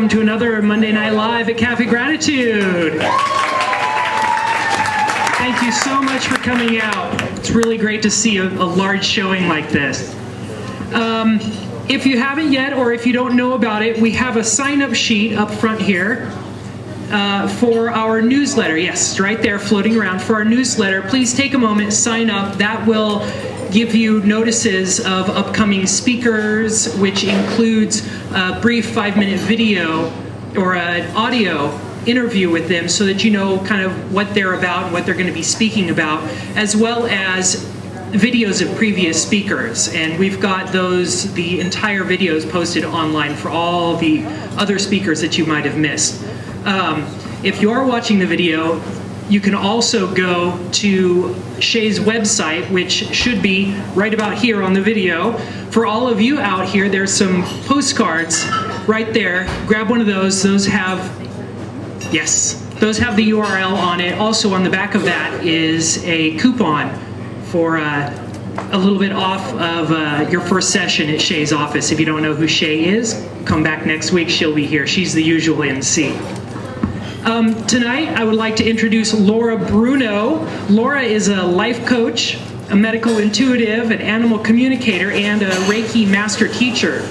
welcome to another Monday Night Live at Cafe Gratitude. Thank you so much for coming out. It's really great to see a large showing like this. If you haven't yet, or if you don't know about it, we have a sign-up sheet up front here for our newsletter. Yes, right there floating around for our newsletter. Please take a moment, sign up. That will give you notices of upcoming speakers, which includes a brief 5-minute video or an audio interview with them so that you know kind of what they're about, what they're going to be speaking about, as well as videos of previous speakers. And we've got the entire videos posted online for all the other speakers that you might have missed. If you are watching the video, you can also go to Shea's website, which should be right about here on the video. For all of you out here, there's some postcards right there. Grab one of those. Those have the URL on it. Also on the back of that is a coupon for a little bit off of your first session at Shea's office. If you don't know who Shea is, come back next week. She'll be here. She's the usual MC. Tonight, I would like to introduce Laura Bruno. Laura is a life coach, a medical intuitive, an animal communicator, and a Reiki master teacher.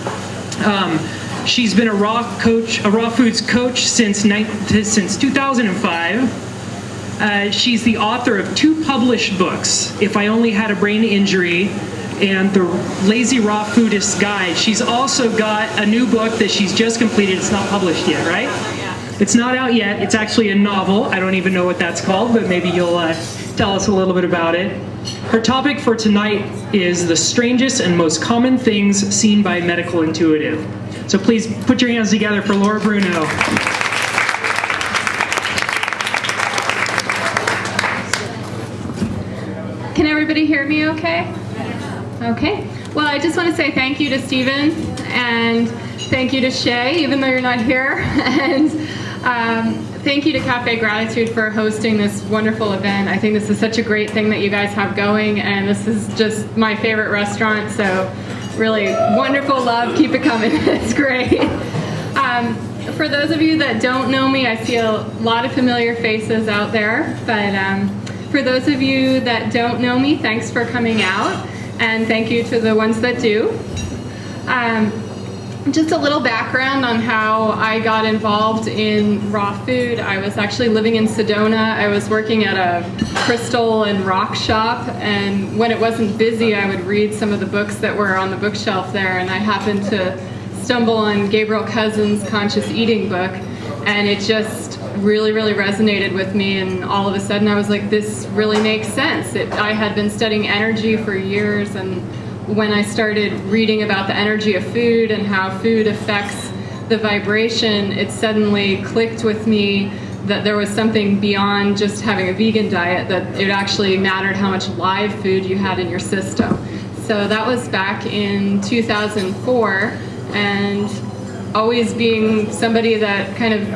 She's been a raw foods coach since 2005. She's the author of 2 published books, If I Only Had a Brain Injury and The Lazy Raw Foodist's Guide. She's also got a new book that she's just completed. It's not published yet, right? It's not out yet. It's actually a novel. I don't even know what that's called, but maybe you'll tell us a little bit about it. Her topic for tonight is the strangest and most common things seen by a medical intuitive. So please put your hands together for Laura Bruno. Can everybody hear me okay? Okay. Well, I just want to say thank you to Stephen and thank you to Shea, even though you're not here. And thank you to Cafe Gratitude for hosting this wonderful event. I think this is such a great thing that you guys have going, and this is just my favorite restaurant, so really wonderful love. Keep it coming. It's great. For those of you that don't know me, I see a lot of familiar faces out there, but for those of you that don't know me, thanks for coming out, and thank you to the ones that do. Just a little background on how I got involved in raw food. I was actually living in Sedona. I was working at a crystal and rock shop, and when it wasn't busy, I would read some of the books that were on the bookshelf there, and I happened to stumble on Gabriel Cousens' Conscious Eating book, and it just really resonated with me, and all of a sudden I was like, this really makes sense. I had been studying energy for years, and when I started reading about the energy of food and how food affects the vibration, it suddenly clicked with me that there was something beyond just having a vegan diet, that it actually mattered how much live food you had in your system. So that was back in 2004, and always being somebody that kind of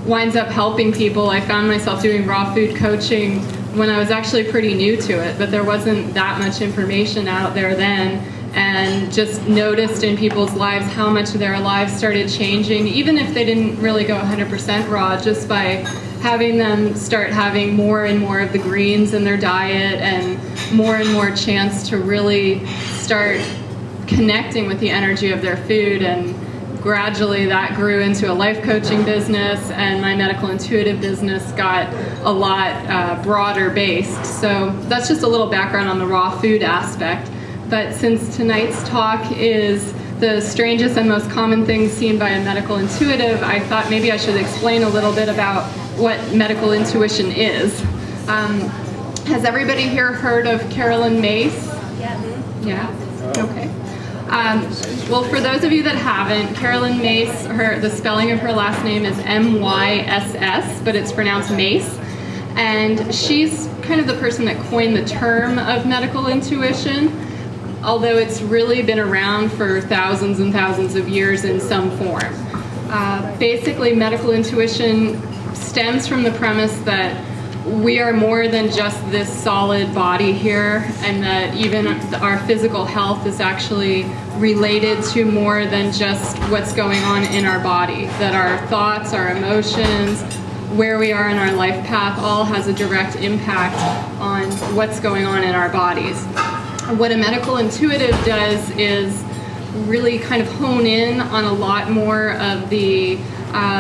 winds up helping people, I found myself doing raw food coaching when I was actually pretty new to it, but there wasn't that much information out there then, and just noticed in people's lives how much their lives started changing, even if they didn't really go 100% raw, just by having them start having more and more of the greens in their diet and more chance to really start connecting with the energy of their food. And gradually that grew into a life coaching business, and my medical intuitive business got a lot broader based. So that's just a little background on the raw food aspect. But since tonight's talk is the strangest and most common things seen by a medical intuitive, I thought maybe I should explain a little bit about what medical intuition is. Has everybody here heard of Carolyn Myss? Yeah? Okay. Well, for those of you that haven't, Carolyn Myss, the spelling of her last name is M-Y-S-S, but it's pronounced Mace. And she's kind of the person that coined the term of medical intuition, although it's really been around for thousands and thousands of years in some form. Basically, medical intuition stems from the premise that we are more than just this solid body here, and that even our physical health is actually related to more than just what's going on in our body. That our thoughts, our emotions, where we are in our life path all has a direct impact on what's going on in our bodies. What a medical intuitive does is really kind of hone in on a lot more of the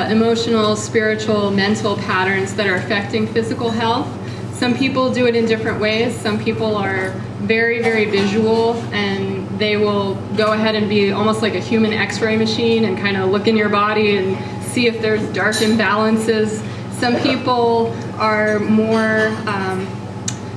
emotional, spiritual, mental patterns that are affecting physical health. Some people do it in different ways. Some people are very, very visual, and they will go ahead and be almost like a human x-ray machine and kind of look in your body and see if there's dark imbalances. Some people are more,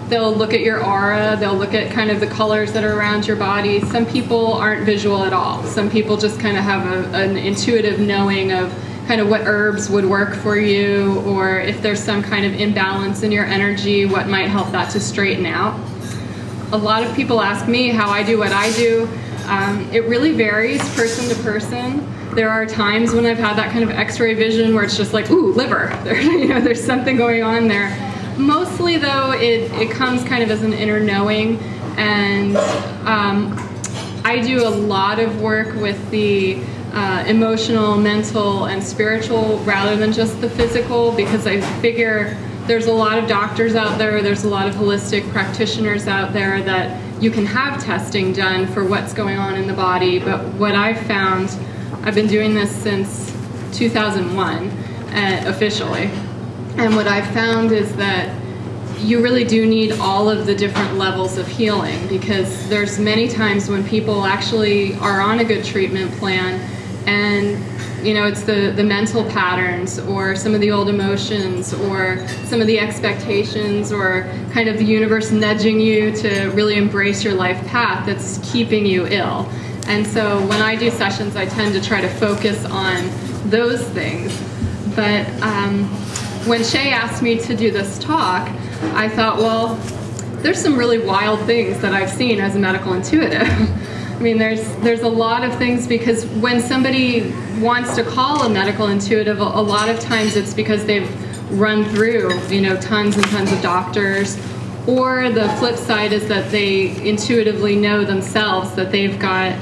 they'll look at your aura, they'll look at kind of the colors that are around your body. Some people aren't visual at all. Some people just kind of have an intuitive knowing of kind of what herbs would work for you, or if there's some kind of imbalance in your energy, what might help that to straighten out. A lot of people ask me how I do what I do. It really varies person to person. There are times when I've had that kind of x-ray vision where it's just like, ooh, liver. There's something going on there. Mostly though, it comes kind of as an inner knowing, and I do a lot of work with the emotional, mental, and spiritual rather than just the physical, because I figure there's a lot of doctors out there, there's a lot of holistic practitioners out there that you can have testing done for what's going on in the body. But what I've found, I've been doing this since 2001 officially, and what I've found is that you really do need all of the different levels of healing, because there's many times when people actually are on a good treatment plan, and it's the mental patterns or some of the old emotions or some of the expectations or kind of the universe nudging you to really embrace your life path that's keeping you ill. And so when I do sessions, I tend to try to focus on those things. But when Shea asked me to do this talk, I thought, well, there's some really wild things that I've seen as a medical intuitive. I mean, there's a lot of things, because when somebody wants to call a medical intuitive, a lot of times it's because they've run through, tons and tons of doctors, or the flip side is that they intuitively know themselves that they've got,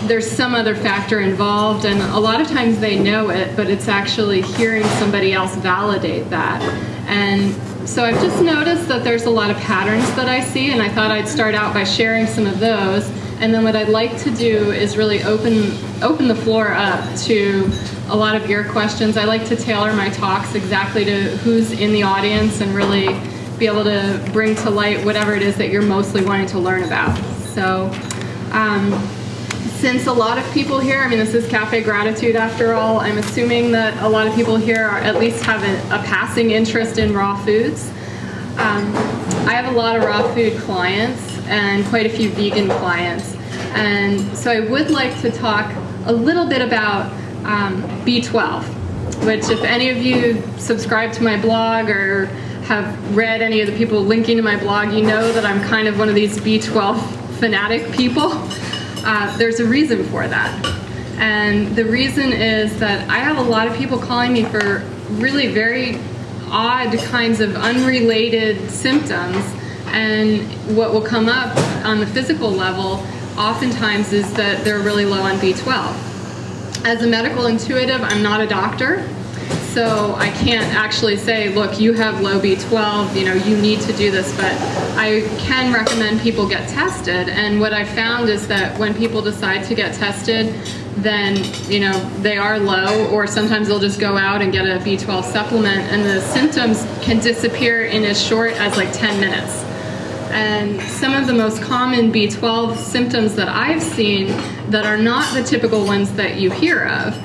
there's some other factor involved, and a lot of times they know it, but it's actually hearing somebody else validate that. And so I've just noticed that there's a lot of patterns that I see, and I thought I'd start out by sharing some of those. And then what I'd like to do is really open the floor up to a lot of your questions. I like to tailor my talks exactly to who's in the audience and really be able to bring to light whatever it is that you're mostly wanting to learn about. So since a lot of people here, this is Cafe Gratitude after all, I'm assuming that a lot of people here at least have a passing interest in raw foods. I have a lot of raw food clients and quite a few vegan clients. And so I would like to talk a little bit about B12, which if any of you subscribe to my blog or have read any of the people linking to my blog, you know that I'm kind of one of these B12 fanatic people. There's a reason for that. And the reason is that I have a lot of people calling me for really very odd kinds of unrelated symptoms, and what will come up on the physical level oftentimes is that they're really low on B12. As a medical intuitive, I'm not a doctor, so I can't actually say, look, you have low B12, you need to do this, but I can recommend people get tested. And what I found is that when people decide to get tested, then they are low, or sometimes they'll just go out and get a B12 supplement, and the symptoms can disappear in as short as like 10 minutes. And some of the most common B12 symptoms that I've seen that are not the typical ones that you hear of.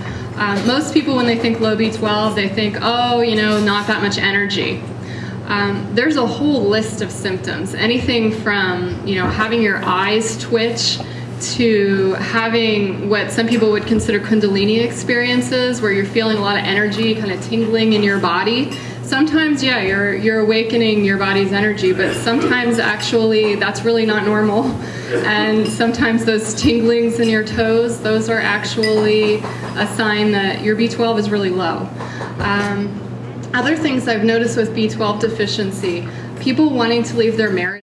Most people, when they think low B12, they think, oh, not that much energy. There's a whole list of symptoms, anything from, having your eyes twitch to having what some people would consider Kundalini experiences, where you're feeling a lot of energy kind of tingling in your body. Sometimes, yeah, you're awakening your body's energy, but sometimes actually that's really not normal. And sometimes those tinglings in your toes, those are actually a sign that your B12 is really low. Other things I've noticed with B12 deficiency, people wanting to leave their marriage